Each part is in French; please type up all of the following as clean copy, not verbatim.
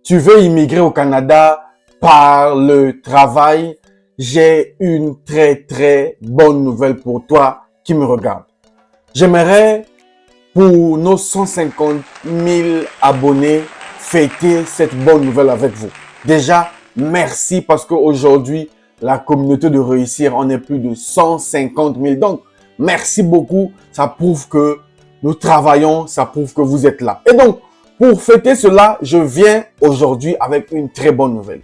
Tu veux immigrer au Canada par le travail, j'ai une très bonne nouvelle pour toi qui me regarde. J'aimerais pour nos 150 000 abonnés fêter cette bonne nouvelle avec vous. Déjà, merci parce qu'aujourd'hui, la communauté de réussir, on est plus de 150 000. Donc, merci beaucoup. Ça prouve que nous travaillons, ça prouve que vous êtes là. Et donc, pour fêter cela, je viens aujourd'hui avec une très bonne nouvelle.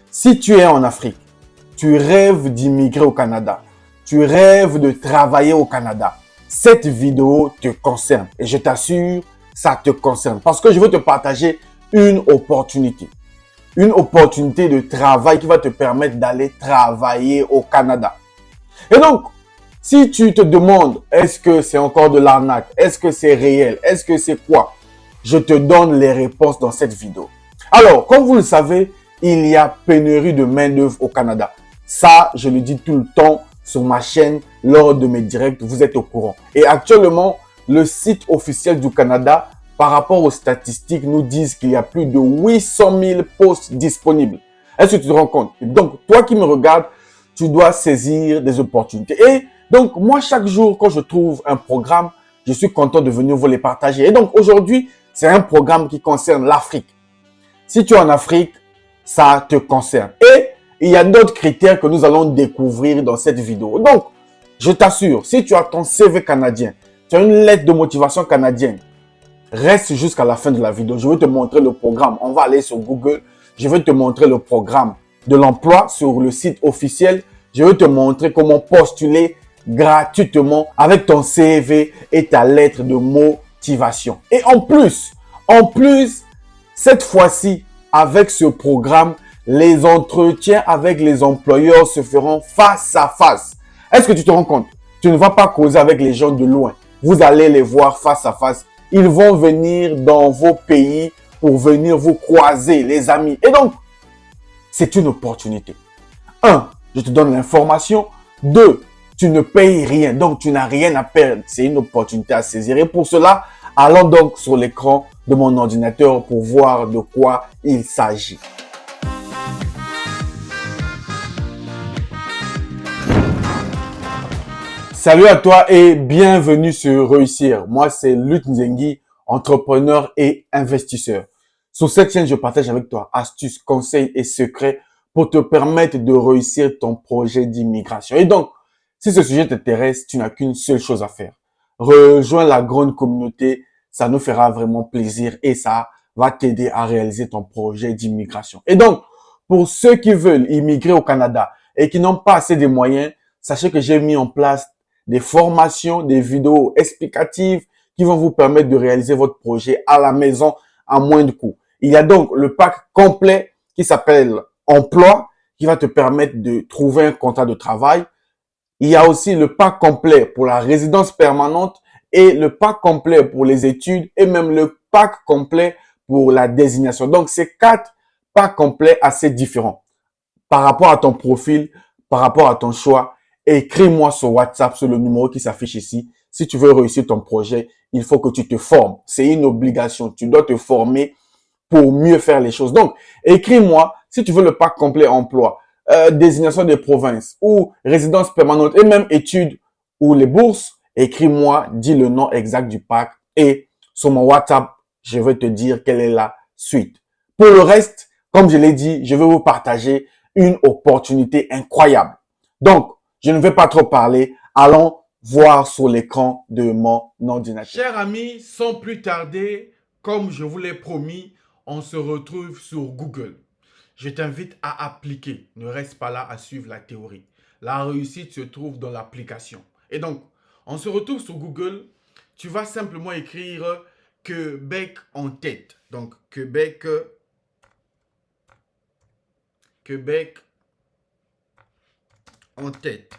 Si tu es en Afrique, tu rêves d'immigrer au Canada, tu rêves de travailler au Canada, cette vidéo te concerne. Et je t'assure, ça te concerne. Parce que je veux te partager une opportunité. Une opportunité de travail qui va te permettre d'aller travailler au Canada. Et donc, si tu te demandes, est-ce que c'est encore de l'arnaque? Est-ce que c'est réel? Est-ce que c'est quoi? Je te donne les réponses dans cette vidéo. Alors, comme vous le savez, il y a pénurie de main-d'œuvre au Canada. Ça, je le dis tout le temps sur ma chaîne, lors de mes directs, vous êtes au courant. Et actuellement, le site officiel du Canada, par rapport aux statistiques, nous disent qu'il y a plus de 800 000 postes disponibles. Est-ce que tu te rends compte? Donc, toi qui me regardes, tu dois saisir des opportunités. Et donc, moi, chaque jour, quand je trouve un programme, je suis content de venir vous les partager. Et donc, aujourd'hui, c'est un programme qui concerne l'Afrique. Si tu es en Afrique, ça te concerne. Et il y a d'autres critères que nous allons découvrir dans cette vidéo. Donc, je t'assure, si tu as ton CV canadien, tu as une lettre de motivation canadienne, reste jusqu'à la fin de la vidéo. Je vais te montrer le programme. On va aller sur Google. Je vais te montrer le programme de l'emploi sur le site officiel. Je vais te montrer comment postuler gratuitement avec ton CV et ta lettre de motivation. Et en plus, cette fois-ci, avec ce programme, les entretiens avec les employeurs se feront face à face. Est-ce que tu te rends compte? Tu ne vas pas causer avec les gens de loin. Vous allez les voir face à face. Ils vont venir dans vos pays pour venir vous croiser, les amis. Et donc, c'est une opportunité. 1, je te donne l'information. 2, tu ne payes rien. Donc, tu n'as rien à perdre. C'est une opportunité à saisir. Et pour cela, allons donc sur l'écran de mon ordinateur pour voir de quoi il s'agit. Salut à toi et bienvenue sur Réussir. Moi, c'est Luc Nzengi, entrepreneur et investisseur. Sur cette chaîne, je partage avec toi astuces, conseils et secrets pour te permettre de réussir ton projet d'immigration. Et donc, si ce sujet t'intéresse, tu n'as qu'une seule chose à faire. Rejoins la grande communauté, ça nous fera vraiment plaisir et ça va t'aider à réaliser ton projet d'immigration. Et donc, pour ceux qui veulent immigrer au Canada et qui n'ont pas assez de moyens, sachez que j'ai mis en place des formations, des vidéos explicatives qui vont vous permettre de réaliser votre projet à la maison à moins de coûts. Il y a donc le pack complet qui s'appelle Emploi, qui va te permettre de trouver un contrat de travail. Il y a aussi le pack complet pour la résidence permanente et le pack complet pour les études et même le pack complet pour la désignation. Donc, c'est 4 packs complets assez différents par rapport à ton profil, par rapport à ton choix. Écris-moi sur WhatsApp, sur le numéro qui s'affiche ici. Si tu veux réussir ton projet, il faut que tu te formes. C'est une obligation. Tu dois te former pour mieux faire les choses. Donc, écris-moi si tu veux le pack complet emploi, désignation des provinces ou résidence permanente et même études ou les bourses. Écris-moi, dis le nom exact du pack et sur mon WhatsApp, je vais te dire quelle est la suite. Pour le reste, comme je l'ai dit, je vais vous partager une opportunité incroyable. Donc, je ne vais pas trop parler. Allons voir sur l'écran de mon ordinateur. Chers amis, sans plus tarder, comme je vous l'ai promis, on se retrouve sur Google. Je t'invite à appliquer. Ne reste pas là à suivre la théorie. La réussite se trouve dans l'application. Et donc, on se retrouve sur Google. Tu vas simplement écrire Québec en tête. Donc, Québec en tête.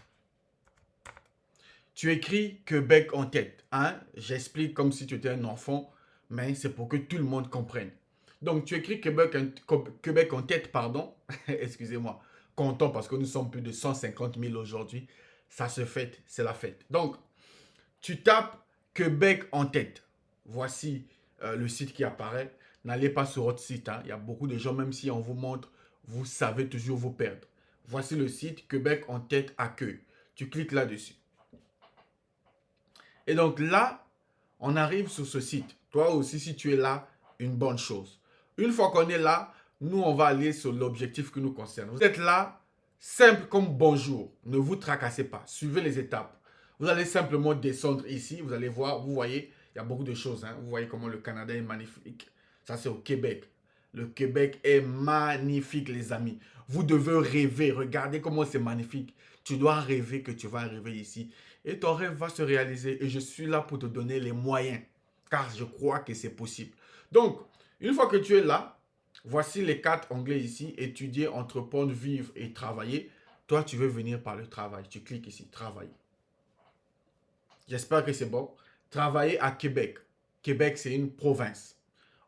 Tu écris Québec en tête. Hein? J'explique comme si tu étais un enfant, mais c'est pour que tout le monde comprenne. Donc, tu écris Québec en tête, pardon. Excusez-moi. Comptons parce que nous sommes plus de 150 000 aujourd'hui. Ça se fête, c'est la fête. Donc, tu tapes Québec en tête. Voici le site qui apparaît. N'allez pas sur votre site. Hein. Il y a beaucoup de gens, même si on vous montre, vous savez toujours vous perdre. Voici le site Québec en tête accueil. Tu cliques là-dessus. Et donc là, on arrive sur ce site. Toi aussi, si tu es là, une bonne chose. Une fois qu'on est là, nous, on va aller sur l'objectif qui nous concerne. Vous êtes là, simple comme bonjour. Ne vous tracassez pas. Suivez les étapes. Vous allez simplement descendre ici. Vous allez voir, vous voyez, il y a beaucoup de choses. Hein. Vous voyez comment le Canada est magnifique. Ça, c'est au Québec. Le Québec est magnifique, les amis. Vous devez rêver. Regardez comment c'est magnifique. Tu dois rêver que tu vas arriver ici. Et ton rêve va se réaliser. Et je suis là pour te donner les moyens. Car je crois que c'est possible. Donc, une fois que tu es là, voici les 4 onglets ici. Étudier, entreprendre, vivre et travailler. Toi, tu veux venir par le travail. Tu cliques ici, travailler. J'espère que c'est bon. Travailler à Québec. Québec, c'est une province.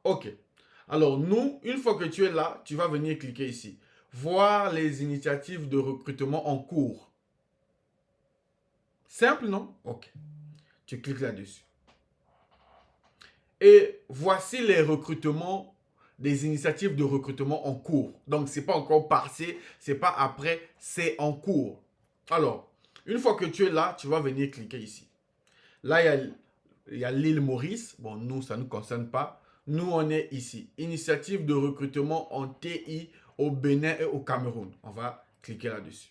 OK. Alors, nous, une fois que tu es là, tu vas venir cliquer ici. Voir les initiatives de recrutement en cours. Simple, non? OK. Tu cliques là-dessus. Et voici les recrutements, des initiatives de recrutement en cours. Donc, ce n'est pas encore passé, ce n'est pas après, c'est en cours. Alors, une fois que tu es là, tu vas venir cliquer ici. Là, il y a l'île Maurice. Bon, nous, ça ne nous concerne pas. Nous, on est ici. Initiative de recrutement en TI au Bénin et au Cameroun. On va cliquer là-dessus.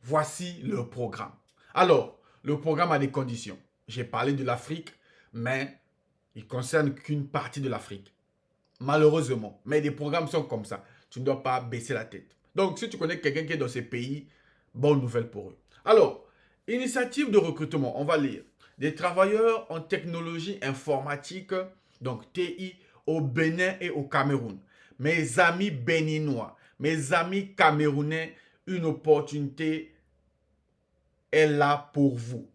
Voici le programme. Alors, le programme a des conditions. J'ai parlé de l'Afrique, mais il ne concerne qu'une partie de l'Afrique. Malheureusement. Mais les programmes sont comme ça. Tu ne dois pas baisser la tête. Donc, si tu connais quelqu'un qui est dans ces pays, bonne nouvelle pour eux. Alors, initiative de recrutement, on va lire. Des travailleurs en technologie informatique, donc TI, au Bénin et au Cameroun. Mes amis béninois, mes amis camerounais, une opportunité est là pour vous.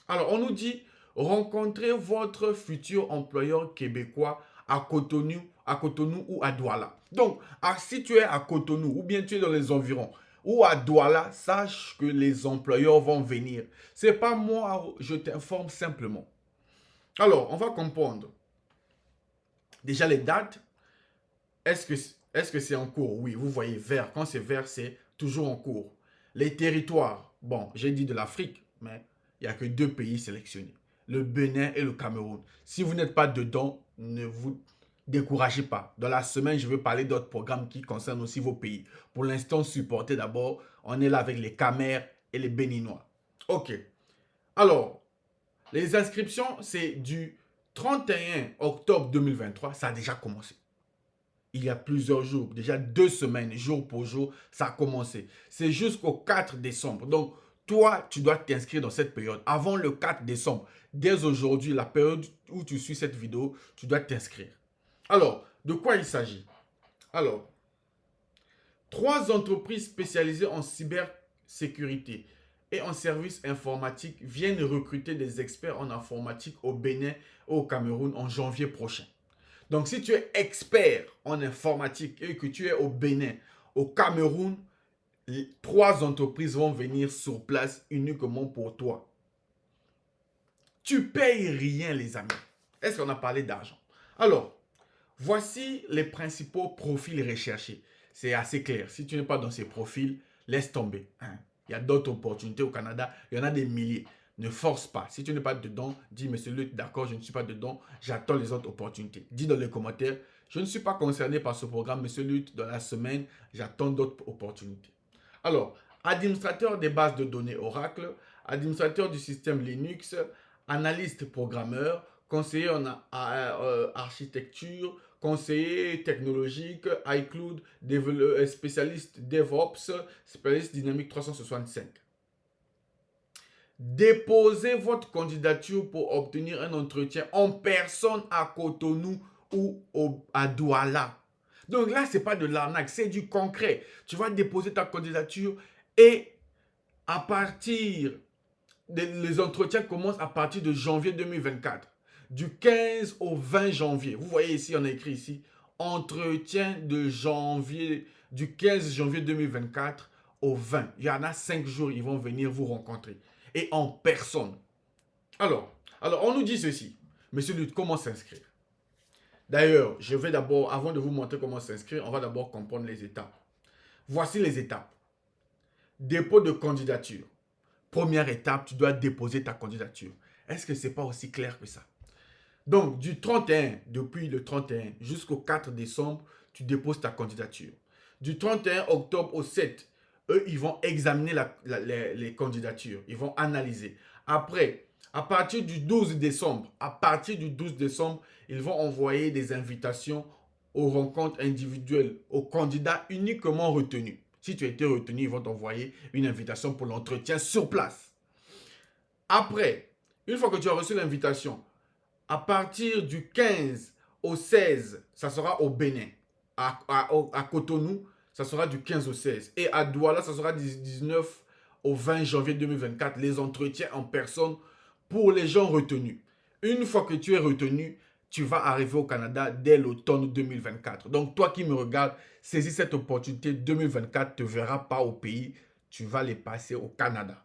Alors, on nous dit, rencontrez votre futur employeur québécois à Cotonou ou à Douala. Donc, si tu es à Cotonou ou bien tu es dans les environs ou à Douala, sache que les employeurs vont venir. Ce n'est pas moi, je t'informe simplement. Alors, on va comprendre. Déjà, les dates. Est-ce que c'est en cours? Oui, vous voyez vert. Quand c'est vert, c'est toujours en cours. Les territoires. Bon, j'ai dit de l'Afrique, mais il n'y a que 2 pays sélectionnés. Le Bénin et le Cameroun. Si vous n'êtes pas dedans, ne vous découragez pas. Dans la semaine, je vais parler d'autres programmes qui concernent aussi vos pays. Pour l'instant, supportez d'abord. On est là avec les Camers et les Béninois. OK. Alors, les inscriptions, c'est du 31 octobre 2023. Ça a déjà commencé. Il y a plusieurs jours, déjà 2 semaines, jour pour jour, ça a commencé. C'est jusqu'au 4 décembre. Donc, toi, tu dois t'inscrire dans cette période. Avant le 4 décembre, dès aujourd'hui, la période où tu suis cette vidéo, tu dois t'inscrire. Alors, de quoi il s'agit? Alors, 3 entreprises spécialisées en cybersécurité et en services informatiques viennent recruter des experts en informatique au Bénin et au Cameroun en janvier prochain. Donc, si tu es expert en informatique et que tu es au Bénin, au Cameroun, 3 entreprises vont venir sur place uniquement pour toi. Tu payes rien, les amis. Est-ce qu'on a parlé d'argent? Alors, voici les principaux profils recherchés. C'est assez clair. Si tu n'es pas dans ces profils, laisse tomber. Hein. Il y a d'autres opportunités au Canada. Il y en a des milliers. Ne force pas. Si tu n'es pas dedans, dis, monsieur Luc, d'accord, je ne suis pas dedans. J'attends les autres opportunités. Dis dans les commentaires, je ne suis pas concerné par ce programme, monsieur Luc, dans la semaine, j'attends d'autres opportunités. Alors, administrateur des bases de données Oracle, administrateur du système Linux, analyste programmeur, conseiller en architecture, conseiller technologique, iCloud, spécialiste DevOps, spécialiste Dynamics 365. Déposez votre candidature pour obtenir un entretien en personne à Cotonou ou à Douala. Donc là, ce n'est pas de l'arnaque, c'est du concret. Tu vas déposer ta candidature et à partir, les entretiens commencent à partir de janvier 2024. Du 15 au 20 janvier. Vous voyez ici, on a écrit ici, entretien de janvier, du 15 janvier 2024 au 20. Il y en a 5 jours, ils vont venir vous rencontrer. Et en personne. Alors, on nous dit ceci. Monsieur Lutte, comment s'inscrire? D'ailleurs, je vais d'abord, avant de vous montrer comment s'inscrire, on va d'abord comprendre les étapes. Voici les étapes. Dépôt de candidature. Première étape, tu dois déposer ta candidature. Est-ce que ce n'est pas aussi clair que ça? Donc, du 31, depuis le 31 jusqu'au 4 décembre, tu déposes ta candidature. Du 31 octobre au 7, eux, ils vont examiner les candidatures. Ils vont analyser. Après, à partir du 12 décembre, ils vont envoyer des invitations aux rencontres individuelles, aux candidats uniquement retenus. Si tu as été retenu, ils vont t'envoyer une invitation pour l'entretien sur place. Après, une fois que tu as reçu l'invitation, à partir du 15 au 16, ça sera au Bénin. À Cotonou, ça sera du 15 au 16. Et à Douala, ça sera du 19 au 20 janvier 2024. Les entretiens en personne pour les gens retenus. Une fois que tu es retenu, tu vas arriver au Canada dès l'automne 2024. Donc, toi qui me regardes, saisis cette opportunité. 2024 ne te verra pas au pays. Tu vas les passer au Canada.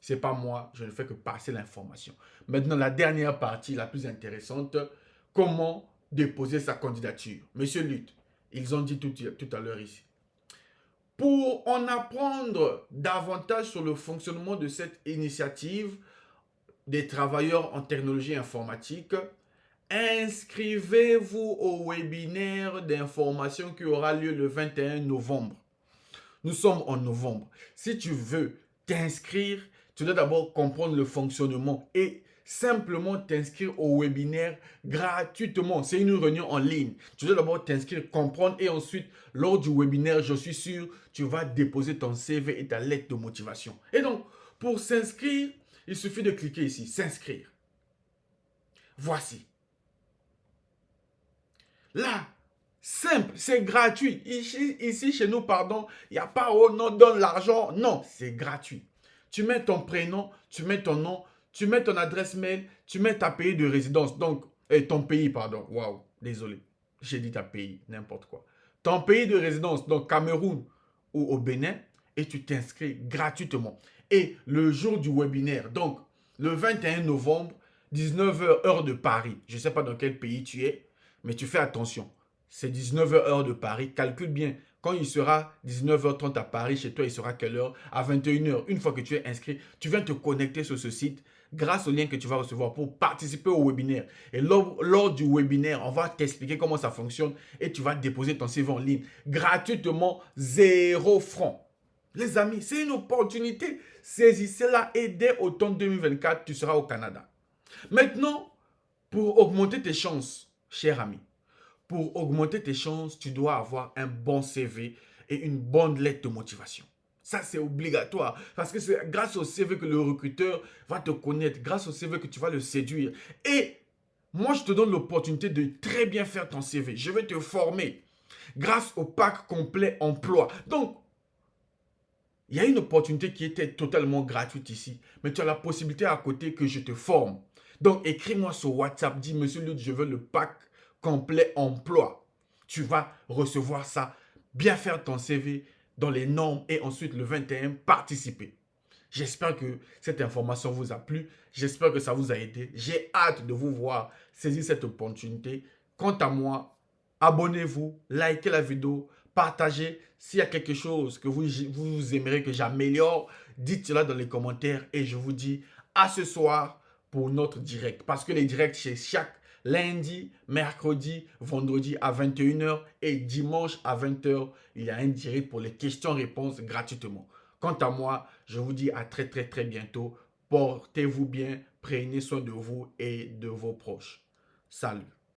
Ce n'est pas moi, je ne fais que passer l'information. Maintenant, la dernière partie, la plus intéressante, comment déposer sa candidature. Monsieur Lutte, ils ont dit tout à l'heure ici. Pour en apprendre davantage sur le fonctionnement de cette initiative des travailleurs en technologie informatique, inscrivez-vous au webinaire d'information qui aura lieu le 21 novembre. Nous sommes en novembre. Si tu veux t'inscrire, tu dois d'abord comprendre le fonctionnement et simplement t'inscrire au webinaire gratuitement. C'est une réunion en ligne. Tu dois d'abord t'inscrire, comprendre et ensuite, lors du webinaire, je suis sûr, tu vas déposer ton CV et ta lettre de motivation. Et donc, pour s'inscrire, il suffit de cliquer ici, s'inscrire. Voici. Là, simple, c'est gratuit. Ici, chez nous, pardon, il n'y a pas, oh non, donne l'argent. Non, c'est gratuit. Tu mets ton prénom, tu mets ton nom, tu mets ton adresse mail, tu mets ta pays de résidence. Donc, ton pays, pardon. Waouh, désolé. J'ai dit ta pays, n'importe quoi. Ton pays de résidence, donc Cameroun ou au Bénin, et tu t'inscris gratuitement. Et le jour du webinaire, donc le 21 novembre, 19h heure de Paris. Je ne sais pas dans quel pays tu es, mais tu fais attention. C'est 19h heure de Paris. Calcule bien. Quand il sera 19h30 à Paris, chez toi, il sera quelle heure? À 21h. Une fois que tu es inscrit, tu viens te connecter sur ce site grâce au lien que tu vas recevoir pour participer au webinaire. Et lors du webinaire, on va t'expliquer comment ça fonctionne et tu vas déposer ton CV en ligne gratuitement, 0 francs. Les amis, c'est une opportunité. Saisissez-la et dès automne 2024, tu seras au Canada. Maintenant, pour augmenter tes chances, cher ami, pour augmenter tes chances, tu dois avoir un bon CV et une bonne lettre de motivation. Ça, c'est obligatoire parce que c'est grâce au CV que le recruteur va te connaître, grâce au CV que tu vas le séduire. Et moi, je te donne l'opportunité de très bien faire ton CV. Je vais te former grâce au pack complet emploi. Donc, il y a une opportunité qui était totalement gratuite ici, mais tu as la possibilité à côté que je te forme. Donc, écris-moi sur WhatsApp, dis, Monsieur Lutte, je veux le pack complet emploi. Tu vas recevoir ça, bien faire ton CV dans les normes et ensuite le 21, participer. J'espère que cette information vous a plu. J'espère que ça vous a aidé. J'ai hâte de vous voir saisir cette opportunité. Quant à moi, abonnez-vous, likez la vidéo, partagez. S'il y a quelque chose que vous aimeriez que j'améliore, dites cela dans les commentaires et je vous dis à ce soir pour notre direct. Parce que les directs, c'est chaque lundi, mercredi, vendredi à 21h et dimanche à 20h. Il y a un direct pour les questions-réponses gratuitement. Quant à moi, je vous dis à très très bientôt. Portez-vous bien, prenez soin de vous et de vos proches. Salut.